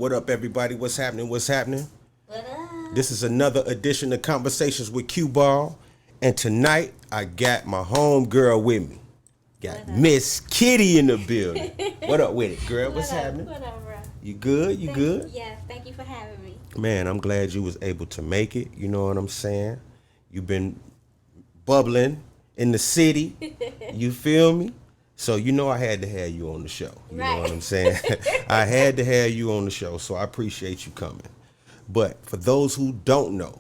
What up, everybody? What's happening? What's happening? What up? This is another edition of Conversations with QBall. And tonight, I got my home girl with me. Got Miss Kitty in the building. What up with it, girl? What's happening? What up, bro? You good? You good? Yes, thank you for having me. Man, I'm glad you was able to make it. You know what I'm saying? You've been bubbling in the city. You feel me? So you know I had to have you on the show. You know what I'm saying? I had to have you on the show, so I appreciate you coming. But for those who don't know,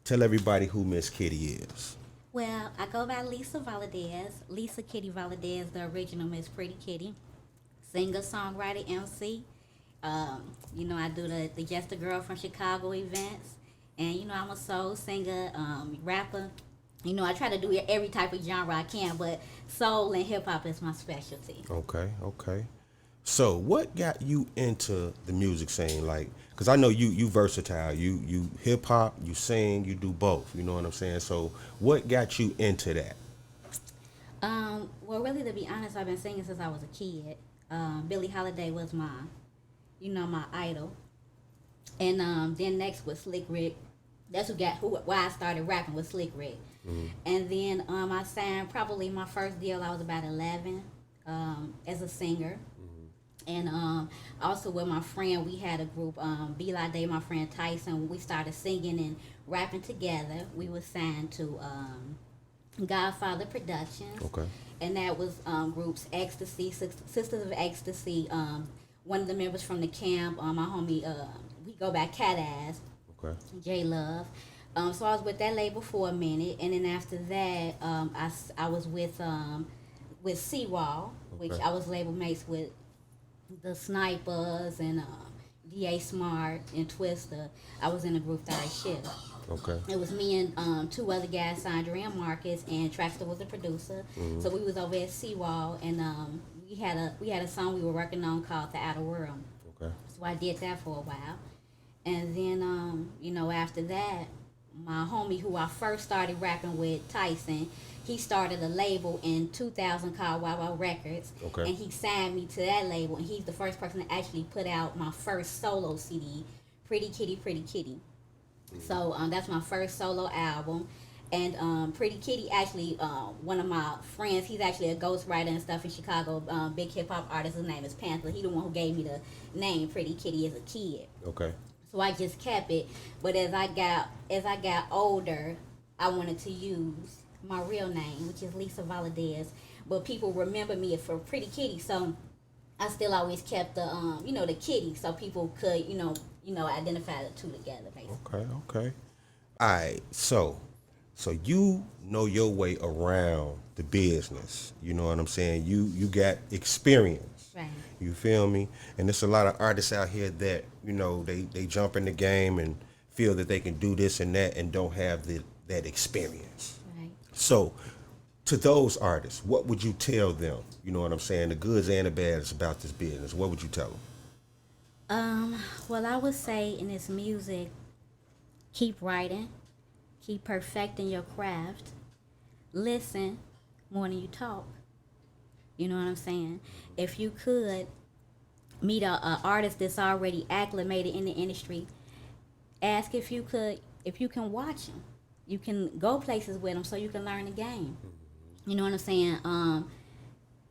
tell everybody who Miss Kitty is. Well, I go by Lisa Valdez, Lisa Kitty Valdez, the original Miss Pretty Kitty, singer, songwriter, MC. I do the Just a Girl from Chicago events, and I'm a soul singer, rapper. I try to do every type of genre I can, but soul and hip hop is my specialty. Okay. So what got you into the music scene? Like, because I know you versatile. You hip hop, you sing, you do both. You know what I'm saying? So what got you into that? Well, really, to be honest, I've been singing since I was a kid. Billie Holiday was my idol, and then next was Slick Rick. That's why I started rapping with Slick Rick. Mm-hmm. And then I sang probably my first deal. I was about 11 as a singer. Mm-hmm. And also with my friend, we had a group, Bila Day, my friend Tyson. We started singing and rapping together. We were signed to Godfather Productions. Okay. And that was groups Ecstasy, Sisters of Ecstasy. One of the members from the camp, my homie, we go by Cat Ass. Okay. J Love. So I was with that label for a minute, and then after that, I was with QBall, which I was label mates with the Snipers and D.A. Smart and Twister. I was in a group Third Shift. Okay. It was me and two other guys, Sandra and Marcus, and Traxter was the producer. Mm-hmm. So we was over at QBall, and we had a song we were working on called The Outer World. Okay. So I did that for a while. And then, after that, my homie who I first started rapping with, Tyson, he started a label in 2000 called Wow Wow Records. Okay. And he signed me to that label, and he's the first person to actually put out my first solo CD, Pretty Kitty, Pretty Kitty. Mm-hmm. So that's my first solo album. And Pretty Kitty, actually, one of my friends, he's actually a ghostwriter and stuff in Chicago, big hip-hop artist. His name is Panther. He the one who gave me the name Pretty Kitty as a kid. Okay. So I just kept it, but as I got older, I wanted to use my real name, which is Lisa Valdez. But people remember me for Pretty Kitty, so I still always kept the the kitty, so people could identify the two together, basically. Okay. All right, so you know your way around the business. You know what I'm saying? You got experience. Right. You feel me? And there's a lot of artists out here that, they jump in the game and feel that they can do this and that and don't have that experience. Right. So to those artists, what would you tell them? You know what I'm saying? The goods and the bads about this business. What would you tell them? Well, I would say in this music, keep writing, keep perfecting your craft, listen more than you talk. You know what I'm saying? If you could meet a artist that's already acclimated in the industry, ask if you can watch them. You can go places with them so you can learn the game. You know what I'm saying?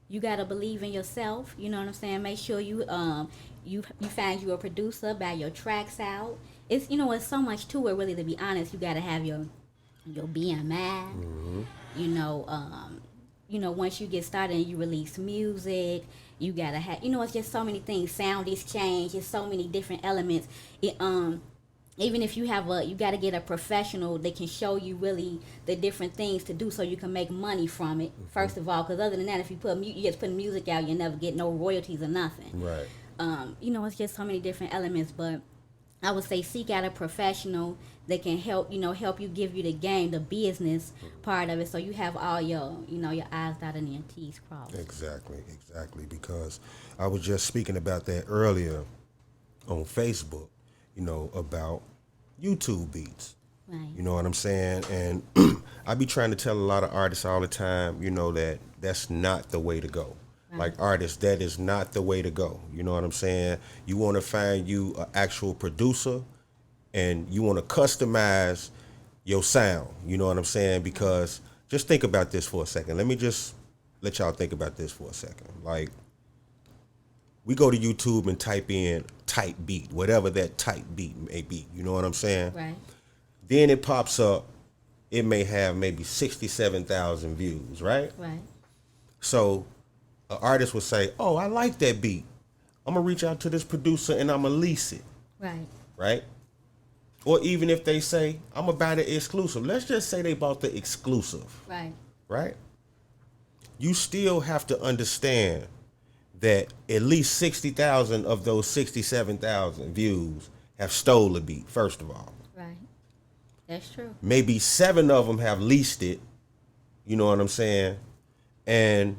You gotta believe in yourself. You know what I'm saying? Make sure you find you a producer, buy your tracks out. It's it's so much to it. Really, to be honest, you gotta have your BMI. Mm-hmm. Once you get started and you release music, you gotta have, it's just so many things. Sound is changed. It's so many different elements. Even if you gotta get a professional that can show you really the different things to do so you can make money from it, mm-hmm. First of all, because other than that, if you just put music out, you never get no royalties or nothing. Right. It's just so many different elements, but I would say seek out a professional that can help you, give you the game, the business part of it, so you have all your I's dotted and your T's crossed. Exactly, because I was just speaking about that earlier on Facebook, about YouTube beats. Right. You know what I'm saying? And I be trying to tell a lot of artists all the time, that that's not the way to go. Like artists, that is not the way to go. You know what I'm saying? You want to find you an actual producer, and you want to customize your sound. You know what I'm saying? Because just think about this for a second. Let me just let y'all think about this for a second. Like, we go to YouTube and type in type beat, whatever that type beat may be. You know what I'm saying? Right. Then it pops up. It may have maybe 67,000 views, right? Right. So an artist would say, "Oh, I like that beat. I'm gonna reach out to this producer and I'm gonna lease it." Right. Right? Or even if they say, "I'm gonna buy the exclusive." Let's just say they bought the exclusive. Right. Right? You still have to understand that at least 60,000 of those 67,000 views have stole the beat, first of all. Right. That's true. Maybe 7 of them have leased it. You know what I'm saying? And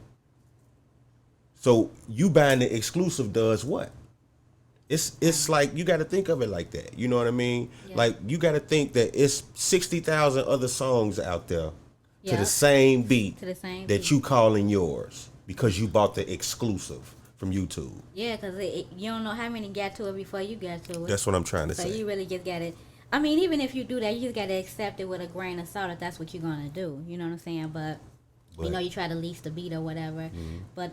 so you buying the exclusive does what? It's like you got to think of it like that. You know what I mean? Yeah. Like you got to think that it's 60,000 other songs out there to the Yep. same beat To the same that beat. you calling yours because you bought the exclusive from YouTube. Yeah, because you don't know how many got to it before you got to it. That's what I'm trying to So say. you really just got to, I mean, even if you do that, you just got to accept it with a grain of salt if that's what you're going to do. You know what I'm saying? But you know, you try to lease the beat or whatever. But,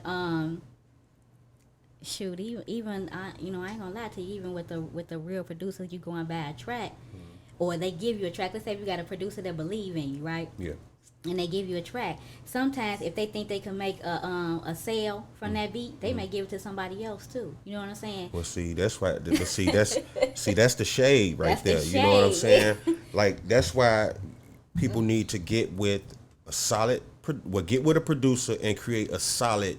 shoot, even I ain't gonna lie to you, even with the real producers, you go and buy a track, or they give you a track. Let's say if you got a producer that believe in you, right? Yeah. And they give you a track. Sometimes, if they think they can make a sale from that beat, they may give it to somebody else too. You know what I'm saying? Well, see, that's why. But see, that's the shade right That's the there. You know what I'm shade. saying? Like that's why people need to get with a solid. Get with a producer and create a solid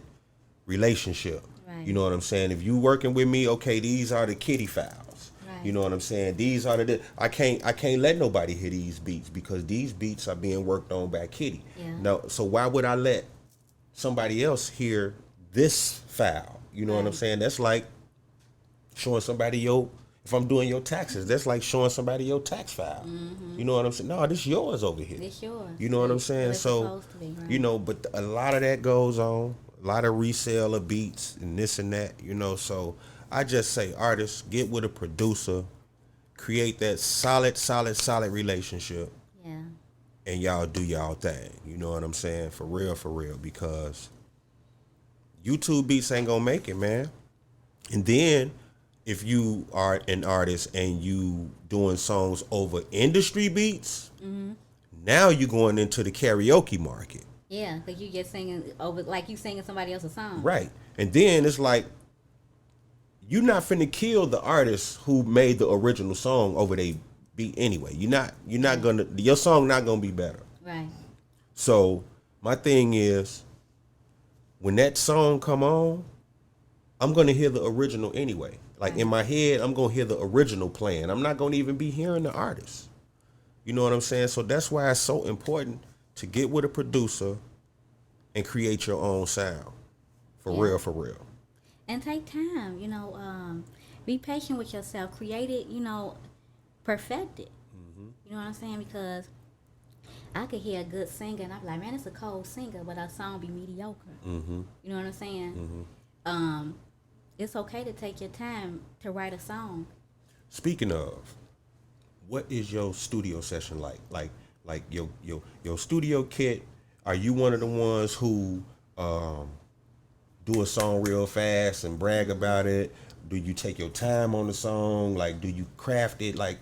relationship. Right. You know what I'm saying? If you working with me, okay, these are the kitty files. Right. You know what I'm saying? These are the. I can't let nobody hear these beats because these beats are being worked on by Kitty. Yeah. No, so why would I let somebody else hear this file? You know what I'm Right. saying? That's like showing somebody if I'm doing your taxes, that's like showing somebody your tax file. You know what I'm saying? No, this yours over here. It's yours. You know what I'm saying? It's So, supposed to be, right? you know, but a lot of that goes on. A lot of resale of beats and this and that, you know. So I just say, artists, get with a producer, create that solid relationship, Yeah. and y'all do y'all thing. You know what I'm saying? For real, because YouTube beats ain't gonna make it, man. And then if you are an artist and you doing songs over industry beats, now you're going into the karaoke market. Yeah, because you just singing over, like you singing somebody else's song. Right. And then it's like, you're not finna kill the artist who made the original song over they beat anyway. You're not gonna, your song not gonna be better. Right. So my thing is, when that song come on, I'm gonna hear the original anyway. Like in my head, I'm gonna hear the original playing. I'm not gonna even be hearing the artist. You know what I'm saying? So that's why it's so important to get with a producer and create your own sound. For real. And take time, be patient with yourself. Create it, perfect it. You know what I'm saying? Because I could hear a good singer and I'm like, man, it's a cold singer, but our song be mediocre. You know what I'm saying? It's okay to take your time to write a song. Speaking of, what is your studio session like? Like your studio kit, are you one of the ones who do a song real fast and brag about it? Do you take your time on the song? Like, do you craft it? Like,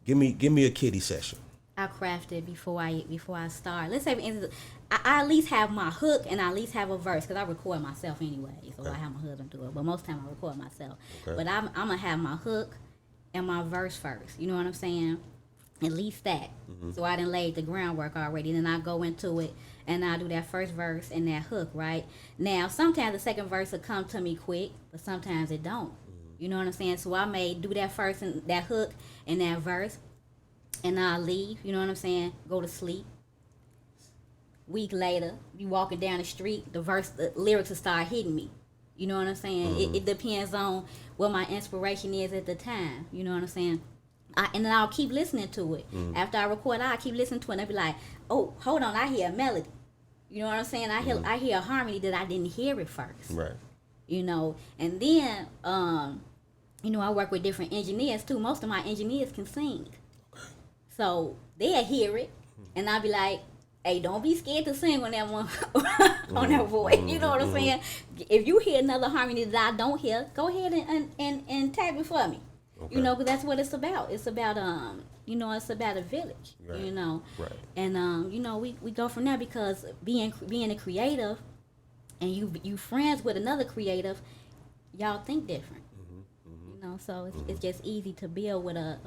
give me a kitty session. I craft it before I start. Let's say, for instance, I at least have my hook and I at least have a verse because I record myself anyway. So I have my husband do it, but most of the time I record myself. Okay. But I'm gonna have my hook and my verse first. You know what I'm saying? At least that. So I done laid the groundwork already. Then I go into it and I do that first verse and that hook, right? Now, sometimes the second verse will come to me quick, but sometimes it don't. You know what I'm saying? So I may do that first and that hook and that verse, and I'll leave. You know what I'm saying? Go to sleep. Week later, you walking down the street, the lyrics will start hitting me. You know what I'm saying? It depends on what my inspiration is at the time. You know what I'm saying? And then I'll keep listening to it. After I record, I'll keep listening to it and I'll be like, oh, hold on, I hear a melody. You know what I'm saying? I hear a harmony that I didn't hear at first. Right. You know, and then you know, I work with different engineers too. Most of my engineers can sing. So they'll hear it and I'll be like, hey, don't be scared to sing on that one on that voice. You know what I'm saying? If you hear another harmony that I don't hear, go ahead and tap it for me. Okay. You know, because that's what it's about. It's about you know, it's about a village. Right. You know. Right. And you know, we go from there because being a creative and you friends with another creative, y'all think different. You know, so it's just easy to build with a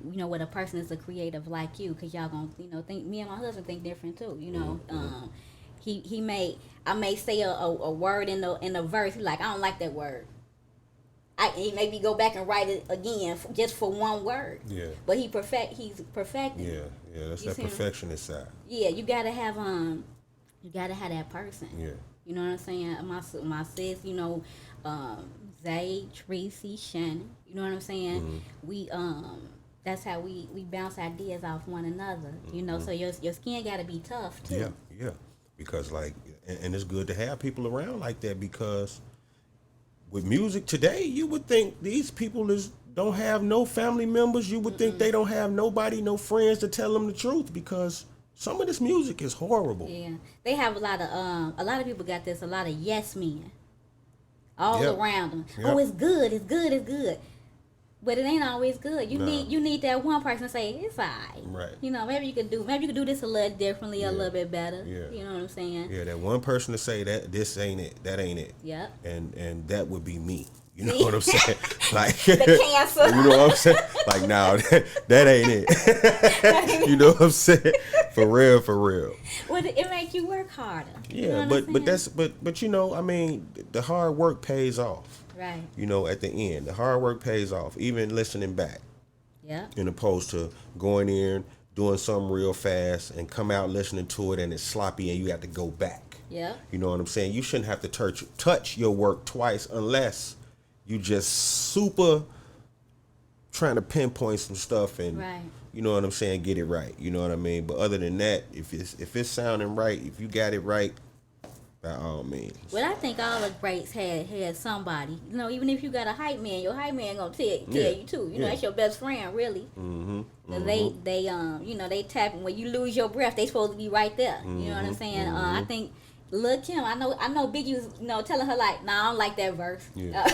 you know, with a person that's a creative like you, because y'all gonna, you know, think, me and my husband think different too, you know. I may say a word in the verse, he like, I don't like that word. He maybe go back and write it again just for one word. Yeah. But he's perfecting. Yeah, that's that perfectionist side. Yeah, you gotta have that person. Yeah. You know what I'm saying? My sis, you know, Zay, Tracy, Shannon, you know what I'm saying? We that's how we bounce ideas off one another, you know. So your skin got to be tough too. Yeah, because like, and it's good to have people around like that, because with music today, you would think these people don't have no family members. You would think they don't have nobody, no friends to tell them the truth, because some of this music is horrible. Yeah, they have a lot of people got this, a lot of yes men all around them. Yep. Oh, it's good, it's good, it's good. But it ain't always good. You need that one person to say it's alright. Right. You know, maybe you could do this a little differently, a little bit better. Yeah. You know what I'm saying? Yeah, that one person to say that this ain't it, that ain't it. Yeah. And that would be me. You know what I'm saying? Like the cancer. You know what I'm saying? Like, now that ain't it. You know what I'm saying? For real. Well, it make you work harder. Yeah, but you know, I mean, the hard work pays off. Right. You know, at the end, the hard work pays off, even listening back. Yeah. In opposed to going in, doing something real fast, and come out listening to it and it's sloppy and you have to go back. Yeah. You know what I'm saying? You shouldn't have to touch your work twice unless you just super trying to pinpoint some stuff and, you know what I'm saying, get it right. You know what I mean? But other than that, if it's sounding right, if you got it right, by all means. Well, I think all the greats had somebody. You know, even if you got a hype man, your hype man gonna tell you too. You know, that's your best friend, really. They you know, they tapping when you lose your breath. They supposed to be right there. You know what I'm saying? I think Lil' Kim. I know Biggie was, you know, telling her like, nah, I don't like that verse. Yeah.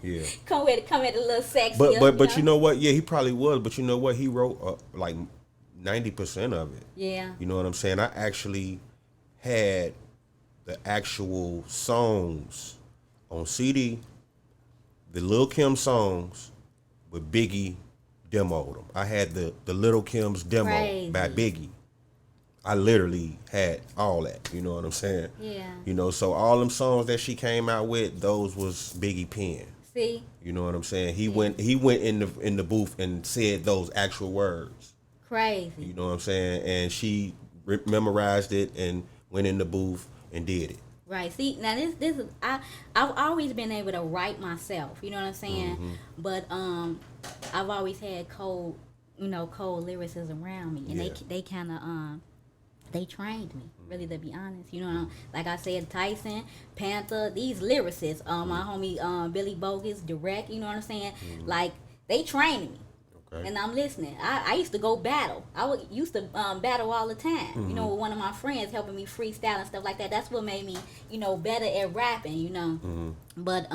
Yeah. Come at it a little sexy. But you know what? Yeah, he probably was. But you know what? He wrote like 90% of it. Yeah. You know what I'm saying? I actually had the actual songs on CD, the Lil' Kim songs, with Biggie demoed them. I had the Lil' Kim's demo by Biggie. I literally had all that. You know what I'm saying? Yeah. You know, so all them songs that she came out with, those was Biggie pen. See? You know what I'm saying? He went in the booth and said those actual words. Crazy. You know what I'm saying? And she memorized it and went in the booth and did it. Right. See, now this is I've always been able to write myself. You know what I'm saying? But I've always had cold lyricism around me, and they kind of they trained me, really, to be honest. You know, like I said, Tyson, Panther, these lyricists, my homie Billy Bogus, Direct. You know what I'm saying? Like, they trained me. Okay. And I'm listening. I used to go battle. Used to battle all the time. You know, with one of my friends helping me freestyle and stuff like that. That's what made me, you know, better at rapping. You know, but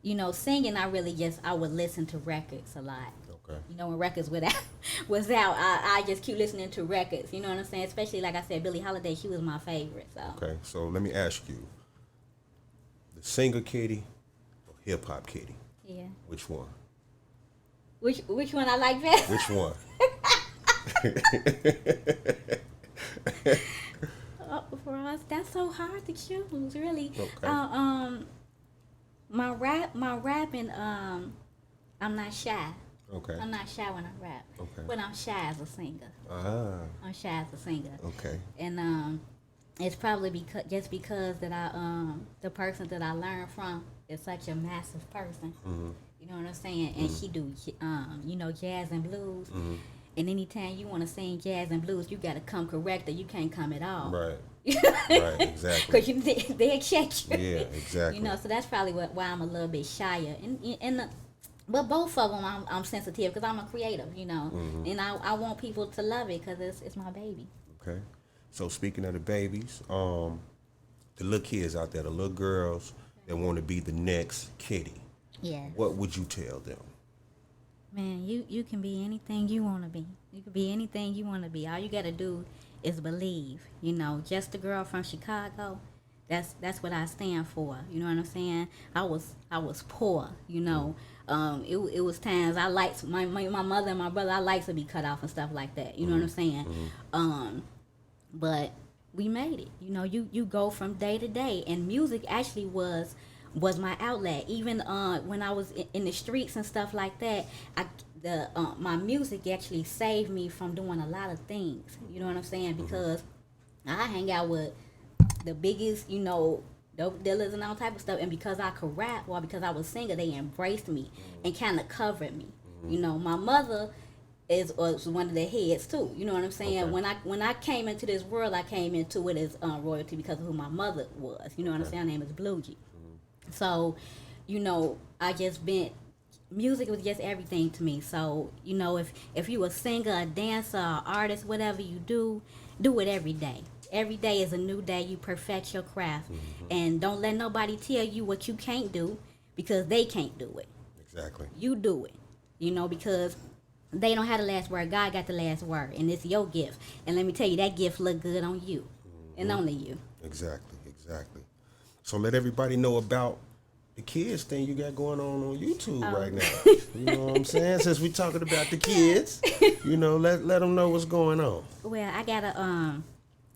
you know, singing, I would listen to records a lot. Okay. You know, when records was out, I just keep listening to records. You know what I'm saying? Especially, like I said, Billie Holiday. She was my favorite. So. Okay. So let me ask you: the singer Kitty or hip hop Kitty? Yeah. Which one? Which one I like best? Which one? For us, that's so hard to choose, really. Okay. My rapping, I'm not shy. Okay. I'm not shy when I rap. Okay. But I'm shy as a singer. I'm shy as a singer. Okay. And it's probably because that the person that I learned from is such a massive person. You know what I'm saying? And she do, you know, jazz and blues. And anytime you want to sing jazz and blues, you got to come correct or you can't come at all. Right. Right, exactly. Because they check you. Yeah, exactly. You know, so that's probably why I'm a little bit shyer. But both of them, I'm sensitive because I'm a creative, you know. Mm-hmm. And I want people to love it because it's my baby. Okay. So speaking of the babies, the little kids out there, the little girls that want to be the next Kitty, Yeah. what would you tell them? Man, you can be anything you want to be. You can be anything you want to be. All you got to do is believe. You know, just a girl from Chicago. That's what I stand for. You know what I'm saying? I was poor. You know, it was times I liked my mother and my brother. I liked to be cut off and stuff like that. You know what I'm saying? But we made it. You know, you go from day to day, and music actually was my outlet. Even when I was in the streets and stuff like that, my music actually saved me from doing a lot of things. You know what I'm saying? Because I hang out with the biggest, you know, dope dealers and all type of stuff, and because I could rap or because I was singer, they embraced me and kind of covered me. You know, my mother was one of the heads too. You know what I'm saying? Okay. When I came into this world, I came into it as royalty because of who my mother was. You know what I'm saying? Her name is Blue G. So, you know, music was just everything to me. So, you know, if you a singer, a dancer, an artist, whatever you do it every day. Every day is a new day. You perfect your craft. And don't let nobody tell you what you can't do because they can't do it. Exactly. You do it. You know, because they don't have the last word. God got the last word. And it's your gift. And let me tell you, that gift look good on you. And only you. Exactly. So let everybody know about the kids thing you got going on YouTube right now. You know what I'm saying? Since we talking about the kids, you know, let them know what's going on. Well, I got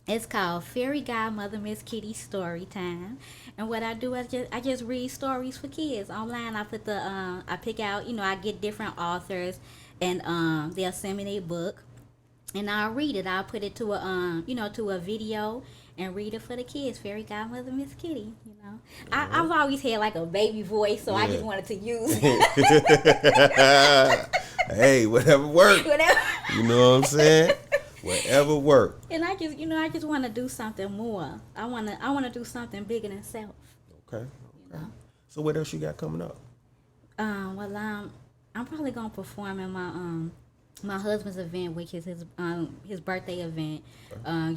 it's called Fairy Godmother Miss Kitty Story Time. And what I do is I just read stories for kids online. I put I pick out, you know, I get different authors and they'll send me their book and I'll read it. I'll put it to a video and read it for the kids. Fairy Godmother Miss Kitty, you know. I've always had like a baby voice, so I just wanted to use it. Hey, whatever works. You know what I'm saying? Whatever work. And I just want to do something more. I want to do something bigger than self. Okay. You know? So what else you got coming up? Well, I'm probably gonna perform in my husband's event, which is his birthday event,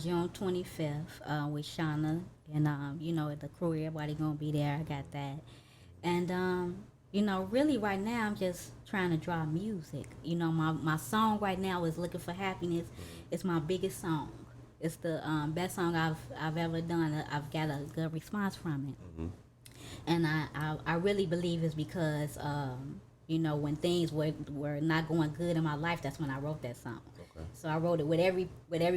June 25th, with Shauna and you know, the crew, everybody gonna be there. I got that, and you know, really right now I'm just trying to draw music. You know, my song right now is "Looking for Happiness." It's my biggest song. It's the best song I've ever done. I've got a good response from it, and I really believe it's because you know, when things were not going good in my life, that's when I wrote that song. Okay. So I wrote it with every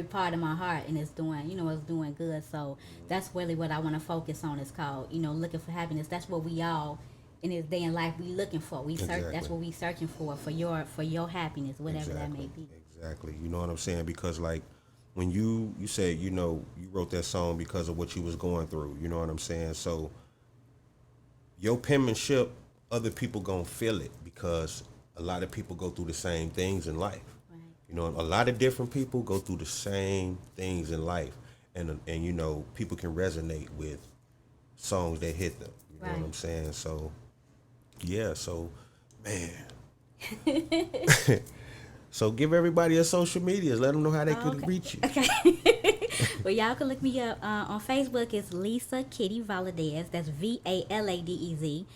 part of my heart, and it's doing good. So that's really what I want to focus on. It's called, you know, Looking for Happiness. That's what we all in this day and life we looking for. We search. Exactly. That's what we searching for your happiness, whatever that may be. Exactly. You know what I'm saying? Because like when you said, you know, you wrote that song because of what you was going through. You know what I'm saying? So your penmanship, other people gonna feel it because a lot of people go through the same things in life. Right. You know, a lot of different people go through the same things in life, and you know, people can resonate with songs that hit them. You know what I'm saying? So, yeah. So, man. So give everybody a social medias. Let them know how they could reach you. Okay. Well, y'all can look me up on Facebook. It's Lisa Kitty Valdez. That's Valadez.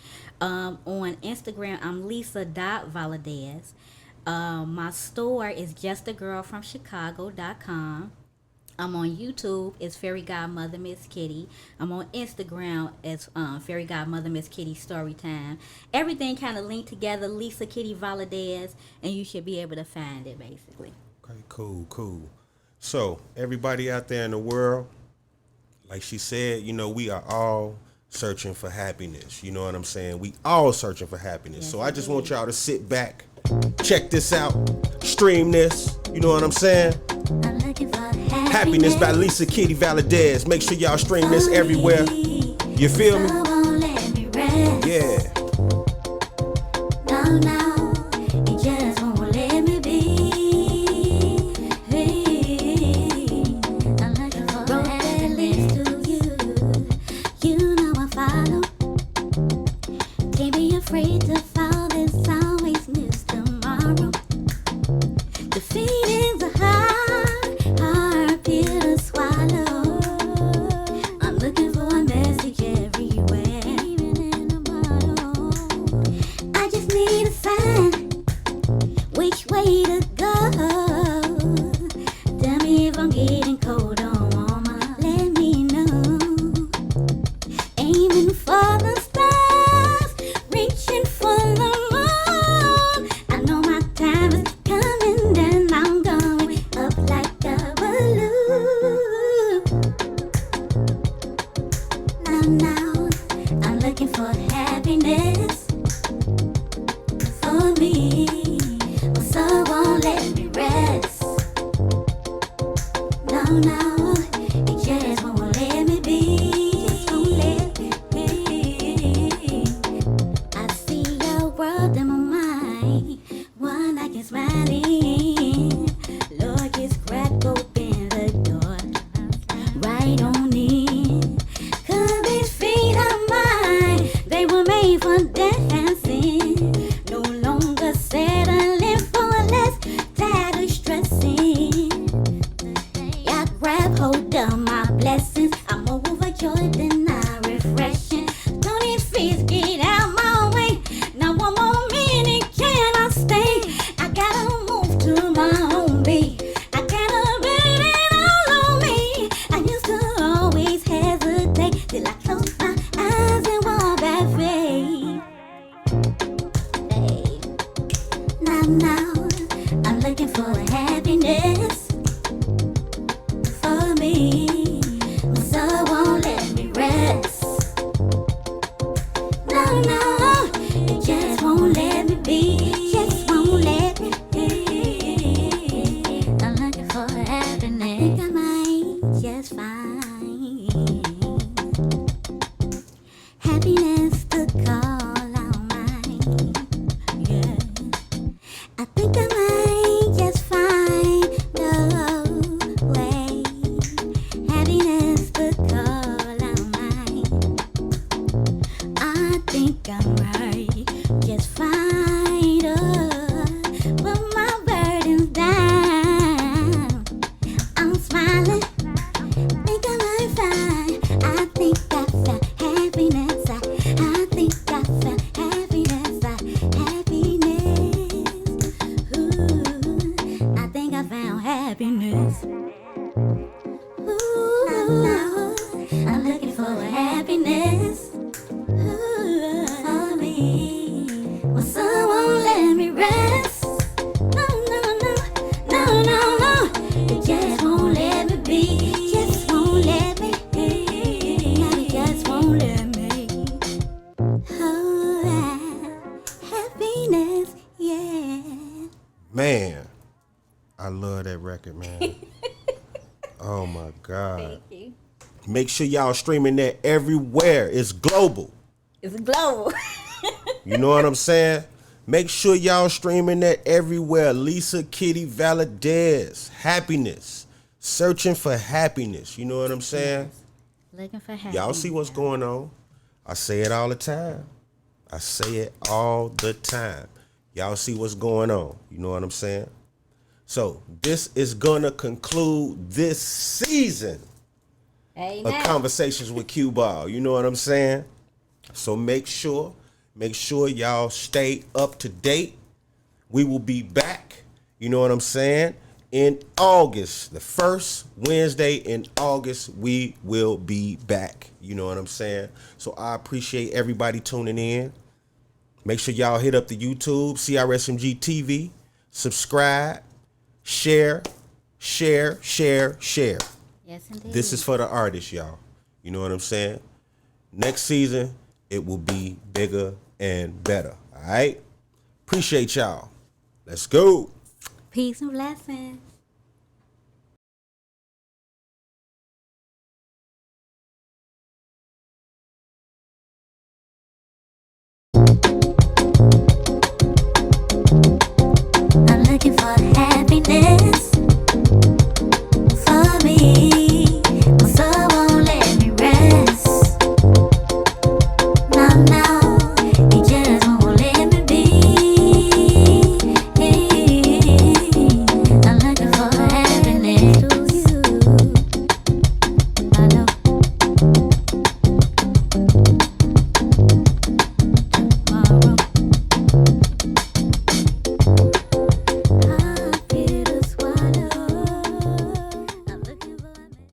On Instagram, I'm Lisa.Valdez. My store is justagirlfromchicago.com. I'm on YouTube. It's Fairy Godmother Miss Kitty. I'm on Instagram as Fairy Godmother Miss Kitty Storytime. Everything kind of linked together. Lisa Kitty Valdez, and you should be able to find it basically. Okay, cool. So everybody out there in the world, like she said, you know, we are all searching for happiness. You know what I'm saying? We all searching for happiness. Yes, so I just want y'all to sit back, check this out, stream this. You know what I'm saying? I'm looking for Happiness by Lisa Kitty Valdez. Make sure y'all stream this everywhere. You feel me? Yeah. No, you just won't let me be. no, it just won't let me be. Just won't let me be. I see your world in my mind, one I can smile in. Lord, just crack open the door, right on in. 'Cause these feet are mine, they were made for dancing. No longer settling for less, tired of stressing. I grab hold of my blessings. I'm overjoyed and I'm refreshing. Don't these feet get out my way. Now one more minute, can I stay? I gotta move to my own beat. I gotta bet it all on me. I used to always hesitate till I close my eyes and walk by faith. Hey. Now, I'm looking for happiness for me. My soul won't let me rest. No, it just won't let me be. Just won't let me be. I'm looking for happiness. I think I might just find happiness to call on mine. Yeah. I think I might just find the way. Happiness to call on mine. I think I might just find put my burdens down. I'm smiling. Think I might find. I think I found happiness. I think I found happiness. Happiness. Ooh, I think I found happiness. Ooh, I'm looking for happiness. Ooh, for me. Well, someone let me rest. No, it just won't let me be. Just won't let me be. It just won't let me. Oh, happiness, yeah. Man, I love that record, man. Oh my God. Thank you. Make sure y'all streaming that everywhere. It's global. It's global. You know what I'm saying? Make sure y'all streaming that everywhere. Lisa Kitty Valdez. Happiness. Searching for happiness. You know what I'm saying? Looking for happiness. Y'all see what's going on? I say it all the time. I say it all the time. Y'all see what's going on. You know what I'm saying? So this is gonna conclude this season of Conversations with QBall. You know what I'm saying? So make sure y'all stay up to date. We will be back, you know what I'm saying, in August. The first Wednesday in August, we will be back. You know what I'm saying? So I appreciate everybody tuning in. Make sure y'all hit up the YouTube, CRSMG TV, subscribe, share. Yes, indeed. This is for the artists, y'all. You know what I'm saying? Next season, it will be bigger and better. All right? Appreciate y'all. Let's go. Peace and blessings.